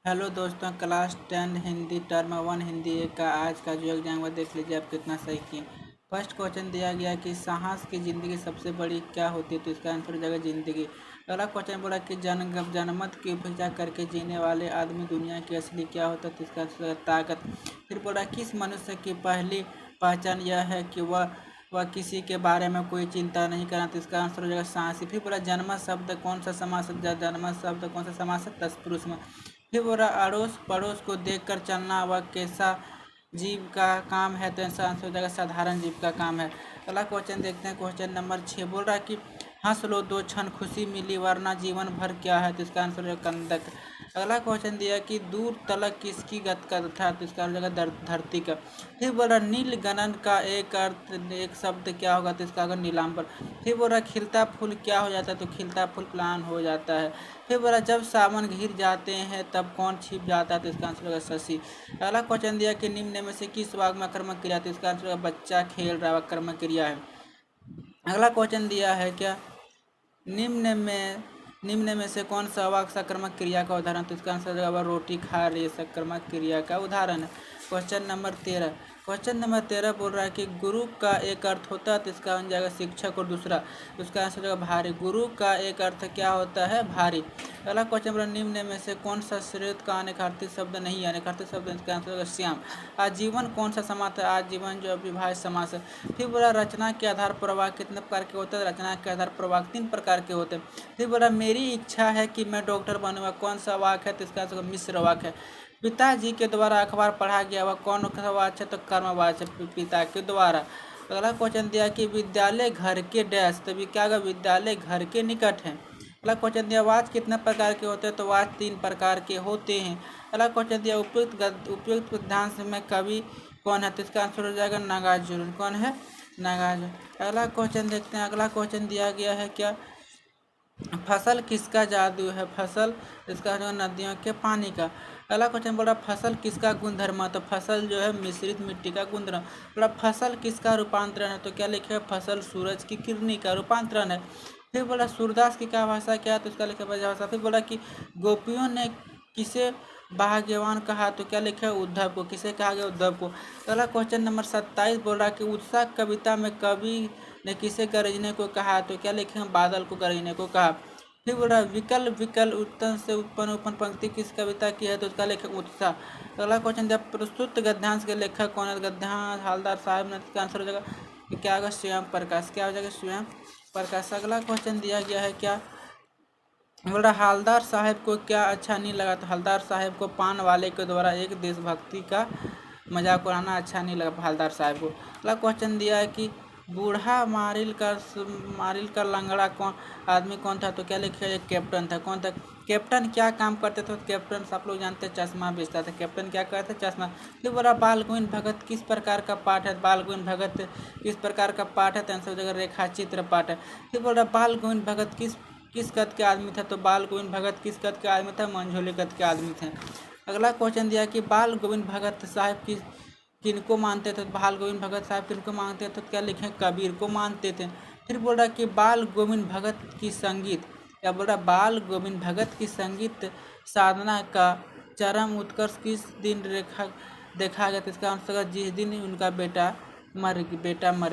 Hello दोस्तों, class 10 Hindi term 1 Hindi 1 का आज का जो एग्जाम हुआ देख लीजिए आप कितना सही किए। फर्स्ट क्वेश्चन दिया गया कि साहस की ज़िंदगी सबसे बड़ी क्या होती है, तो इसका आंसर हो जाएगा ज़िंदगी। अगला क्वेश्चन बोला कि जनमत की उपेक्षा करके जीने वाले आदमी दुनिया की असली क्या होता है, तो इसका आंसर हो जाएगा ताकत। फिर बोला किस मनुष्य की पहली पहचान यह है कि वह किसी के बारे में कोई चिंता नहीं करना, तो इसका आंसर हो जाएगा साहसी। फिर बोला जन्मत शब्द कौन सा समास जन्मत शब्द कौन सा समास है, तत्पुरुष में। फिर बोला अड़ोस पड़ोस को देखकर चलना वह कैसा जीव का काम है, तो इसका आंसर हो जाएगा साधारण जीव का काम है। अगला क्वेश्चन देखते हैं, क्वेश्चन नंबर 6 बोल रहा है कि हंस लो दो क्षण खुशी मिली वरना जीवन भर क्या है, तो इसका आंसर हो जाएगा कंदक। अगला क्वेश्चन दिया कि दूर तलक किसकी गत का था, तो इसका हो जाएगा धरती का। फिर बोल रहा नील गगन का एक अर्थ एक शब्द क्या होगा, तो इसका होगा नीलांबर। फिर बोल रहा खिलता फूल क्या हो जाता है, तो खिलता फूल प्लान हो जाता है। फिर बोला जब सावन घिर जाते हैं तब कौन छिप जाता है, तो इसका आंसर होगा शशि। अगला क्वेश्चन दिया कि निम्न में से किस वाक्य में कर्मक क्रिया, तो इसका आंसर होगा बच्चा खेल रहा है, कर्मक क्रिया है। अगला क्वेश्चन दिया है क्या निम्न में निम्न में से कौन सा वाक्य सकर्मक क्रिया का उदाहरण, तो इसका आंसर होगा रोटी खा रही है, सकर्मक क्रिया का उदाहरण है। क्वेश्चन नंबर 13 बोल रहा है कि गुरु का एक अर्थ होता है, तो इसका बन जाएगा शिक्षक, और दूसरा तो इसका आंसर होगा भारी। गुरु का एक अर्थ क्या होता है, भारी। अगला क्वेश्चन बोला निम्न में से कौन सा श्रेष्ठ का अनेकार्थी शब्द नहीं है, अनेकार्थी शब्द इसका आंसर होगा श्याम। आजीवन कौन सा समास है, आजीवन जो अविभाज्य समास है। फिर बोला रचना के आधार प्रवाह कितने प्रकार के होते हैं, रचना के आधार प्रवाह 3 प्रकार के होते हैं। फिर बोला मेरी इच्छा है कि मैं डॉक्टर बनूंगा, कौन सा वाक्य है, तो इसका आंसर मिश्र वाक्य है। पिताजी के द्वारा अखबार पढ़ा गया वह कौन सा वाच्य है, तो कर्मवाच्य पिता के द्वारा। अगला क्वेश्चन दिया कि विद्यालय घर के डैश, तभी क्या होगा विद्यालय घर के निकट है। अगला क्वेश्चन दिया वाच कितने प्रकार के होते हैं, तो वाच 3 प्रकार के होते हैं। अगला क्वेश्चन दिया उपयुक्त गद्यांश में कवि कौन है, तो इसका आंसर हो जाएगा नागार्जुन। कौन है, नागार्जुन। अगला क्वेश्चन देखते हैं, अगला क्वेश्चन दिया गया है क्या फसल किसका जादू है, फसल इसका जो नदियों के पानी का। अगला क्वेश्चन बोल रहा फसल किसका गुणधर्म है, तो फसल जो है मिश्रित मिट्टी का गुणधर्म। बोला फसल किसका रूपांतरण है, तो क्या लिखेगा फसल सूरज की किरनी का रूपांतरण है। फिर बोला सूरदास की क्या भाषा क्या है, तो इसका लिखा भाषा। फिर बोला कि गोपियों ने किसे भाग्यवान कहा, तो क्या लिखा है उद्धव को। किसे कहा गया, उद्धव को। अगला क्वेश्चन नंबर 27 बोल रहा कि उत्साह कविता में कवि ने किसे गरजने को कहा, तो क्या लिखेंगे बादल को गरजने को कहा। फिर बोल रहा विकल विकल उत्तन से उत्पन्न उपन पंक्ति किस कविता की है, तो उसका लेखक उत्साह। अगला क्वेश्चन जब प्रस्तुत गद्यांश के लेखक कौन है, गद्यांश हालदार साहब ने, इसका आंसर हो जाएगा कि क्या होगा स्वयं प्रकाश। क्या हो जाएगा स्वयं प्रकाश। अगला क्वेश्चन दिया गया है क्या बोल रहा हालदार साहब को क्या अच्छा नहीं लगा, तो हालदार साहब को पान वाले के द्वारा एक देशभक्ति का मजाक उड़ाना अच्छा नहीं लगा हालदार साहब को। अगला क्वेश्चन दिया है कि बूढ़ा मारिल का लंगड़ा कौन आदमी कौन था, तो क्या लिखा है कैप्टन था। कौन था कैप्टन, क्या काम करते थे, तो कैप्टन आप लोग जानते हैं चश्मा बेचता था। कैप्टन क्या करते थे, चश्मा। फिर बोला बाल गोविंद भगत किस प्रकार का पाठ है, बाल गोविंद भगत किस प्रकार का पाठ है, तो आंसर हो जाएगा रेखा चित्र पाठ है। फिर बोल रहा बाल गोविंद भगत किस कद के आदमी था, तो बाल गोविंद भगत किस कद के आदमी था, मंझोले कद के आदमी थे। अगला क्वेश्चन दिया कि बाल गोविंद भगत साहब किनको मानते थे, बाल गोविंद भगत साहब किनको मानते थे, तो क्या लिखे कबीर को मानते थे। फिर बोल रहा कि बाल गोविंद भगत की संगीत, क्या बोल रहा बाल गोविंद भगत की संगीत साधना का चरम उत्कर्ष किस दिन देखा गया, तो इसका आंसर जिस दिन उनका बेटा मर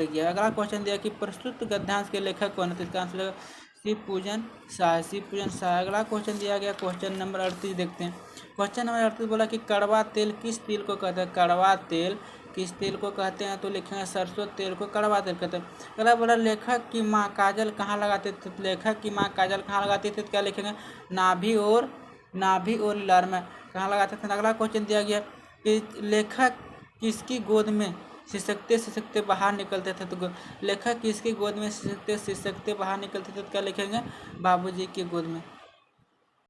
गया। अगला क्वेश्चन दिया कि प्रस्तुत गद्यांश के लेखक कौन है, तो इसका आंसर शिव पूजन शाह। अगला क्वेश्चन दिया गया क्वेश्चन नंबर 38 देखते हैं। क्वेश्चन नंबर 38 बोला कि कड़वा तेल किस तेल को कहते हैं, कड़वा तेल किस तेल को कहते हैं, तो लिखेंगे सरसों तेल को कड़वा तेल कहते हैं। अगला बोला लेखक की माँ काजल कहाँ लगाते थे, लेखक की माँ काजल कहाँ लगाती थी, तो क्या लिखेंगे नाभि और लीलार में कहाँ लगाते थे। अगला क्वेश्चन दिया गया कि लेखक किसकी गोद में सिसकते सिसकते बाहर निकलते थे, तो लेखक किसकी गोद में सिसकते सिसकते बाहर निकलते थे, तो क्या लिखेंगे बाबूजी की गोद में।